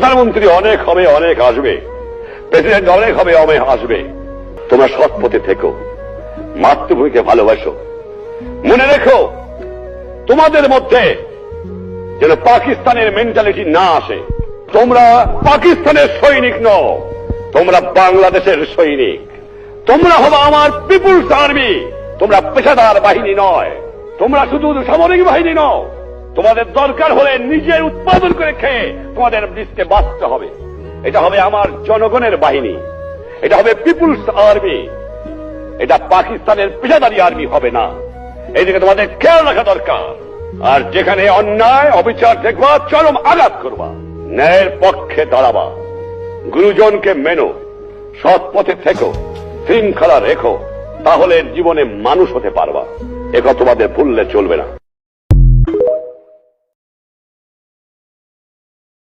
প্রধানমন্ত্রী অনেক হবে, অনেক আসবে, প্রেসিডেন্ট অনেক হবে, অনেক আসবে। তোমরা সৎ পথে থেকো, মাতৃভূমিকে ভালোবাসো। মনে রেখো, তোমাদের মধ্যে যেন পাকিস্তানের মেন্টালিটি না আসে। তোমরা পাকিস্তানের সৈনিক নও, তোমরা বাংলাদেশের সৈনিক। তোমরা হবে আমার পিপুলস আর্মি। তোমরা পেশাদার বাহিনী নয়, তোমরা শুধু সামরিক বাহিনী নও। তোমাদের দরকার হলে নিজের উৎপাদন করে খেয়ে তোমাদের দেশকে বাঁচতে হবে। এটা হবে আমার জনগণের বাহিনী, এটা হবে পিপুলস আর্মি। এটা পাকিস্তানের পেশাদারি আর্মি হবে না। এইদিকে তোমাদের খেয়াল রাখা দরকার। আর যেখানে অন্যায় অবিচার দেখবা, চরম আঘাত করবা, ন্যায়ের পক্ষে দাঁড়াবা, গুরুজনকে মেনো, সৎ পথে থেকো, শৃঙ্খলা রেখো, তাহলে জীবনে মানুষ হতে পারবা। একথা তোমাদের ভুললে চলবে না।